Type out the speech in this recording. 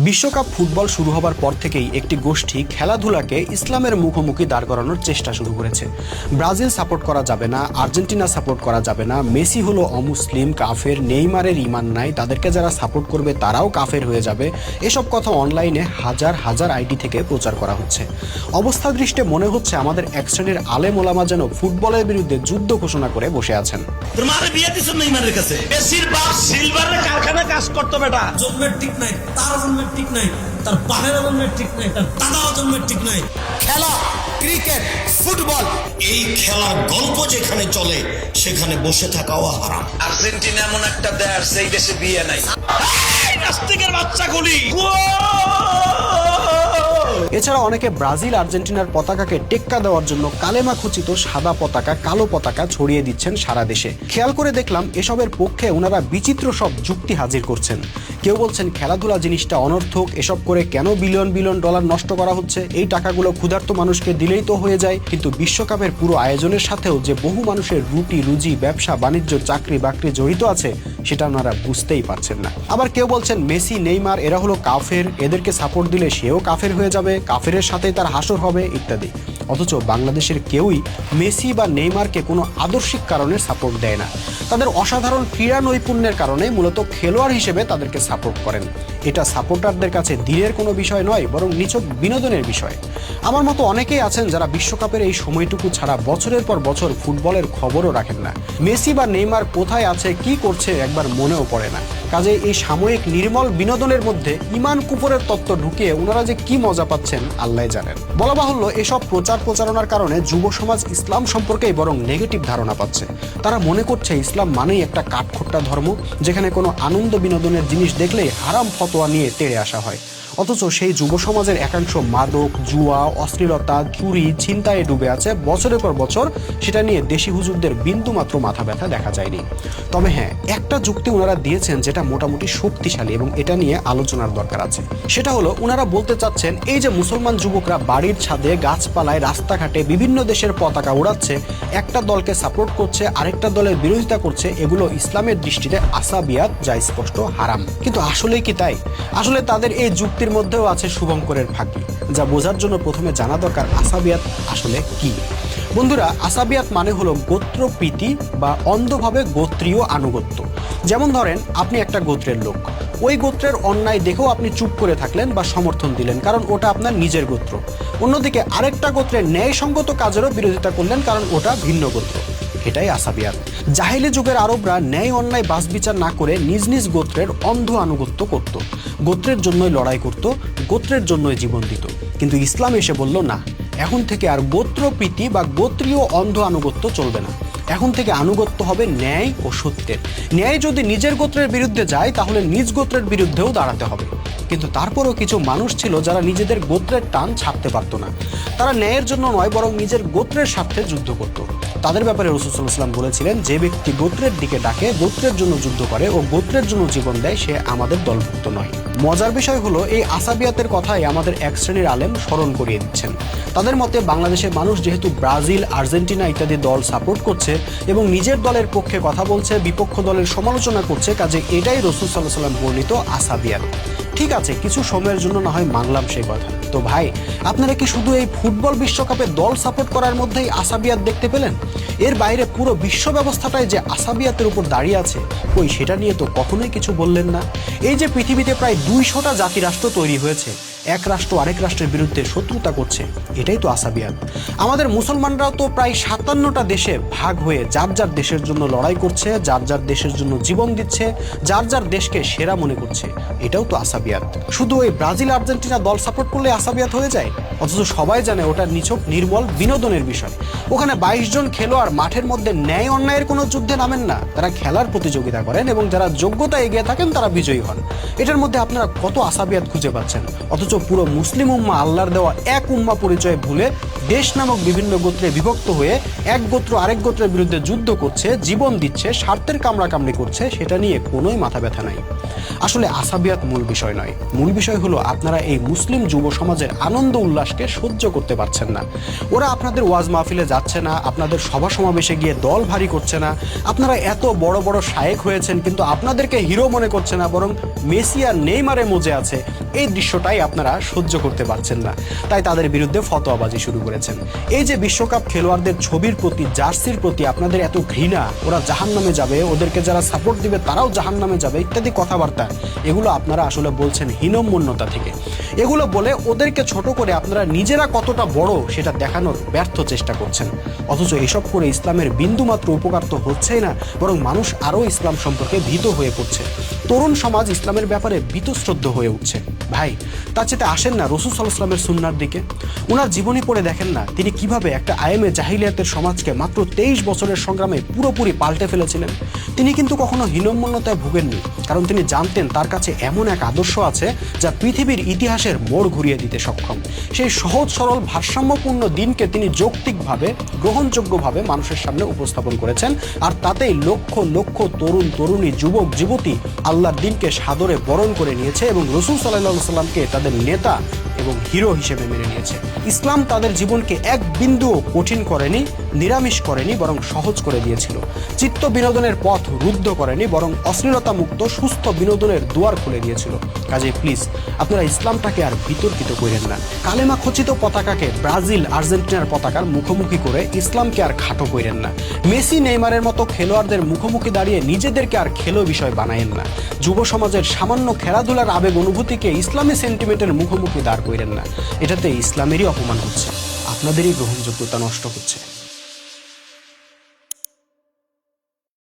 বিশ্বকাপ ফুটবল শুরু হবার পর থেকেই একটি গোষ্ঠী খেলাধুলাকে ইসলামের মুখোমুখি দাঁড় করানোর চেষ্টা শুরু করেছে। ব্রাজিল সাপোর্ট করা যাবে না, আর্জেন্টিনা সাপোর্ট করা যাবে না, মেসি হলো অমুসলিম, কাফের, নেইমারের ঈমান নাই, তাদেরকে যারা সাপোর্ট করবে তারাও কাফের হয়ে যাবে, এসব কথা অনলাইনে হাজার হাজার আইডি থেকে প্রচার করা হচ্ছে। অবস্থা দৃষ্টে মনে হচ্ছে আমাদের এক শ্রেণীর আলেম ওলামা যেন ফুটবলের বিরুদ্ধে যুদ্ধ ঘোষণা করে বসে আছেন। কারখানা কাজ করতো বেটা, জন্মের ঠিক নাই, তার জন্মের ঠিক নাই, তার বাপের জন্মের ঠিক নাই, তার দাদাও জন্মের ঠিক নাই। খেলা, ক্রিকেট, ফুটবল, এই খেলার গল্প যেখানে চলে সেখানে বসে থাকাও হারাম। আর্জেন্টিনা এমন একটা দেশ, সেই দেশে বিয়ে নাই। নাস্তিকের বাচ্চাগুলি। এছাড়া অনেকে ব্রাজিল আর্জেন্টিনার পতাকাকে টেক্কা দেওয়ার জন্য কালেমা খচিত সাদা পতাকা, কালো পতাকা ছড়িয়ে দিচ্ছেন সারা দেশে। খেয়াল করে দেখলাম এসবের পক্ষে ওনারা বিচিত্র সব যুক্তি হাজির করছেন। কেউ বলছেন খেলাধুলা জিনিসটা অনর্থক, এসব করে কেন বিলিয়ন বিলিয়ন ডলার নষ্ট করা হচ্ছে, এই টাকাগুলো ক্ষুধার্ত মানুষকে দিলেই তো হয়ে যায়। কিন্তু বিশ্বকাপের পুরো আয়োজনের সাথেও যে বহু মানুষের রুটি রুজি, ব্যবসা বাণিজ্য, চাকরি বাকরি জড়িত আছে সেটা ওনারা বুঝতেই পারছেন না। আবার কেউ বলছেন মেসি, নেইমার এরা হলো কাফের, এদেরকে সাপোর্ট দিলে সেও কাফের হয়ে যাবে, কাফেরের সাথেই তার হাসর হবে ইত্যাদি। অথচ বাংলাদেশের কেউই মেসি বা নেইমারকে কোনো আদর্শিক কারণে সাপোর্ট দেয় না। তাদের অসাধারণ ক্রীড়া নৈপুণ্যের কারণে মূলত খেলোয়াড় হিসেবে তাদেরকে সাপোর্ট করেন। এটা সাপোর্টারদের কাছে দিনের কোনো বিষয় নয়, বরং নিছক বিনোদনের বিষয়। আমার মতো অনেকেই আছেন যারা বিশ্বকাপের এই সময়টুকু ছাড়া বছরের পর বছর ফুটবলের খবরও রাখেন না। মেসি বা নেইমার কোথায় আছে, কি করছে একবার মনেও পড়ে না। কাজে এই সাময়িক নির্মল বিনোদনের মধ্যে ইমান কুফরের তত্ত্ব ঢুকিয়ে ওনারা যে কি মজা পাচ্ছেন আল্লাহ জানেন। বলা বাহুল্য, এসব প্রচার প্রচারণার কারণে যুব সমাজ ইসলাম সম্পর্কেই বরং নেগেটিভ ধারণা পাচ্ছে। তারা মনে করছে ইসলাম মানেই একটা কাঠখোট্টা ধর্ম, যেখানে কোনো আনন্দ বিনোদনের জিনিস দেখলেই হারাম ফতোয়া নিয়ে তেড়ে আসা হয়। অথচ সেই যুব সমাজের একাংশ মাদক, জুয়া, অশ্লীলতা, চুরি, ছিনতাইয়ে ডুবে আছে বছরের পর বছর। সেটা নিয়ে দেশি হুজুরদের বিন্দু মাত্র মাথা ব্যথা দেখা যায়নি। তবে হ্যাঁ, একটা যুক্তি ওনারা দিয়েছেন যেটা মোটামুটি শক্তিশালী এবং এটা নিয়ে আলোচনার দরকার আছে। সেটা হলো, ওনারা বলতে চাচ্ছেন এই যে মুসলমান যুবকরা বাড়ির ছাদে, গাছপালায়, রাস্তাঘাটে বিভিন্ন দেশের পতাকা উড়াচ্ছে, একটা দলকে সাপোর্ট করছে, আরেকটা দলের বিরোধিতা করছে, এগুলো ইসলামের দৃষ্টিতে আসাবিয়াত, যা স্পষ্ট হারাম। কিন্তু আসলেই কি তাই? আসলে তাদের এই যুক্তির মধ্যেও আছে শুভঙ্করের ফাঁকি, যা বোঝার জন্য প্রথমে জানা দরকার আসাবিয়াত আসলে কি। বন্ধুরা, আসাবিয়াত মানে হলো গোত্রপ্রীতি বা অন্ধভাবে গোত্রীয় আনুগত্য। যেমন ধরেন, আপনি একটা গোত্রের লোক, ওই গোত্রের অন্যায় দেখেও আপনি চুপ করে থাকলেন বা সমর্থন দিলেন, কারণ ওটা আপনার নিজের গোত্র। অন্যদিকে আরেকটা গোত্রের ন্যায়সঙ্গত কাজেরও বিরোধিতা করলেন, কারণ ওটা ভিন্ন গোত্র। এটাই আসাবিয়াত। জাহিলি যুগের আরবরা ন্যায় অন্যায় বাস বিচার না করে নিজ নিজ গোত্রের অন্ধ আনুগত্য করত, গোত্রের জন্যই লড়াই করত, গোত্রের জন্যই জীবন দিত। কিন্তু ইসলাম এসে বলল না, এখন থেকে আর গোত্রপ্রীতি বা গোত্রীয় অন্ধ আনুগত্য চলবে না। এখন থেকে আনুগত্য হবে ন্যায় ও সত্যের। ন্যায় যদি নিজের গোত্রের বিরুদ্ধে যায় তাহলে নিজ গোত্রের বিরুদ্ধেও দাঁড়াতে হবে। কিন্তু তারপরও কিছু মানুষ ছিল যারা নিজেদের গোত্রের টান ছাড়তে পারত না। তারা ন্যায়ের জন্য নয়, বরং নিজের গোত্রের স্বার্থে যুদ্ধ করত। তাদের ব্যাপারে রাসূল সাল্লাল্লাহু আলাইহি ওয়াসাল্লাম বলেছিলেন, যে ব্যক্তি গোত্রের দিকে ডাকে, গোত্রের জন্য যুদ্ধ করে ও গোত্রের জন্য জীবন দেয়, সে আমাদের দলভুক্ত নয়। মজার বিষয় হলো, এই আসাবিয়াতের কথাই আমাদের এক শ্রেণীর আলেম স্মরণ করিয়ে দিচ্ছেন। তাদের মতে বাংলাদেশের মানুষ যেহেতু ব্রাজিল, আর্জেন্টিনা ইত্যাদি দল সাপোর্ট করছে এবং নিজের দলের পক্ষে কথা বলছে, বিপক্ষ দলের সমালোচনা করছে, কাজে এটাই রাসূল সাল্লাল্লাহু আলাইহি ওয়াসাল্লাম বর্ণিত আসাবিয়াত। ঠিক আছে, কিছু সময়ের জন্য না হয় মানলাম সেই কথা। তো ভাই, আপনারা কি শুধু এই ফুটবল বিশ্বকাপে দল সাপোর্ট করার মধ্যেই আসাবিয়াত দেখতে পেলেন? এর বাইরে পুরো বিশ্ব ব্যবস্থাটাই যে আসাবিয়াতের উপর দাঁড়িয়ে আছে, কই সেটা নিয়ে তো কখনোই কিছু বললেন না। এই যে পৃথিবীতে প্রায় 200টা জাতিরাষ্ট্র তৈরি হয়েছে, এক রাষ্ট্র আরেক রাষ্ট্রের বিরুদ্ধে শত্রুতা করছে, এটাই তো আসাবিয়াত। আমাদের মুসলমানরাও তো প্রায় 57টা দেশে ভাগ হয়ে যার যার দেশের জন্য লড়াই করছে, যার যার দেশের জন্য জীবন দিচ্ছে, যার যার দেশকে সেরা মনে করছে, এটাও তো আসাবিয়াত। শুধু ওই ব্রাজিল আর্জেন্টিনা দল সাপোর্ট করলে আসাবিয়াত হয়ে যায়? অথচ সবাই জানে ওটা নিছক নির্মল বিনোদনের বিষয়। ওখানে 22 জন খেলোয়াড় মাঠের মধ্যে ন্যায় অন্যায়ের কোনো যুদ্ধে নামেন না, তারা খেলার প্রতিযোগিতা করেন এবং যারা যোগ্যতা এগিয়ে থাকেন তারা বিজয়ী হন। এটার মধ্যে আপনারা কত আসাবিয়াত খুঁজে পাচ্ছেন? অথচ পুরো মুসলিম উম্মাহ আল্লাহর দেওয়া এক উম্মাহ পরিচয় ভুলে দেশ নামক বিভিন্ন গোত্রে বিভক্ত হয়ে এক গোত্র আরেক গোত্রের বিরুদ্ধে যুদ্ধ করছে, জীবন দিচ্ছে, স্বার্থের কামড়াকামড়ি করছে, সেটা নিয়ে কোনোই মাথা ব্যথা নাই। আসলে আসাবিয়াত মূল বিষয় বিষয় নয়। মূল বিষয় হলো আপনারা এই মুসলিম যুব সমাজের আনন্দ উল্লাসকে সহ্য করতে পারছেন না। ওরা আপনাদের ওয়াজ মাহফিলে যাচ্ছে না, আপনাদের সভা সমাবেশে গিয়ে দল ভারী করছে না, আপনারা এত বড় বড় শায়েক হয়েছেন কিন্তু আপনাদেরকে হিরো মনে করছে না, বরং মেসি আর নেইমারে মজে আছে। এই দৃশ্যটাই আপনারা সহ্য করতে পারছেন না, তাই তাদের বিরুদ্ধে ফতোয়াবাজি শুরু করেছেন। এই যে বিশ্বকাপ খেলোয়াড়দের ছবির প্রতি, জার্সির প্রতি আপনাদের এত ঘৃণা, ওরা জাহান্নামে যাবে, ওদেরকে যারা সাপোর্ট দিবে তারাও জাহান্নামে যাবে ইত্যাদি কথাবার্তা, এগুলো আপনারা আসলে বলছেন হীনম্মন্যতা থেকে। এগুলো বলে ওদেরকে ছোট করে আপনারা নিজেরা কতটা বড় সেটা দেখানোর ব্যর্থ চেষ্টা করছেন। অথচ এসব করে ইসলামের বিন্দুমাত্র উপকার তো হচ্ছেই না, বরং মানুষ আরও ইসলাম সম্পর্কে ভীত হয়ে পড়ছে। তরুণ সমাজ ইসলামের ব্যাপারে বীতশ্রদ্ধ হয়ে উঠছে। ভাই, তার চেয়ে আসেন না রাসূল সাল্লাল্লাহু আলাইহি ওয়াসাল্লামের সুন্নাহর দিকে। ওনার জীবনী পড়ে দেখেন না তিনি কিভাবে একটা আয়েমে জাহিলিয়াতের সমাজকে মাত্র 23 বছরের সংগ্রামে পুরোপুরি পাল্টে ফেলেছিলেন। তিনি কিন্তু কখনো হীনম্মন্যতায় ভুগেননি, কারণ তিনি জানতেন তার কাছে এমন এক আদর্শ আছে যা পৃথিবীর ইতিহাসের মোড় ঘুরিয়ে দিতে সক্ষম। সেই সহজ সরল ভারসাম্যপূর্ণ দিনকে তিনি যৌক্তিকভাবে, গ্রহণযোগ্যভাবে মানুষের সামনে উপস্থাপন করেছেন, আর তাতেই লক্ষ লক্ষ তরুণ তরুণী, যুবক যুবতী আল্লাহর দিনকে সাদরে বরণ করে নিয়েছে এবং রাসূল সাল্লাল্লাহু আলাইহি ওয়াসাল্লামকে তাদের নেতা এবং হিরো হিসেবে মেনে নিয়েছে। ইসলাম তাদের জীবনকে এক বিন্দুও কঠিন করেনি, নিরামিষ করেনি, বরং সহজ করে দিয়েছিল। চিত্ত বিনোদনের পথ রুদ্ধ করেনি, বরং অশ্লীলতা মুক্ত সুস্থ বিনোদনের দুয়ার খুলে দিয়েছিল। কাজেই প্লিজ আপনারা ইসলামটাকে আর বিতর্কিত করেন না। কালেমা খচিত পতাকাকে ব্রাজিল, আর্জেন্টিনার পতাকার মুখোমুখি করে ইসলামকে আর খাটো করেন না। মেসি, নেইমারের মতো খেলোয়াড়দের মুখোমুখি দাঁড়িয়ে নিজেদেরকে আর খেলো বিষয় বানায়েন না। যুব সমাজের সামান্য খেলাধুলার আবেগ অনুভূতিকে ইসলামী সেন্টিমেন্টের মুখোমুখি দাঁড় করেন না। এটাতে ইসলামেরই অপমান হচ্ছে, আপনাদেরই গ্রহণযোগ্যতা নষ্ট হচ্ছে।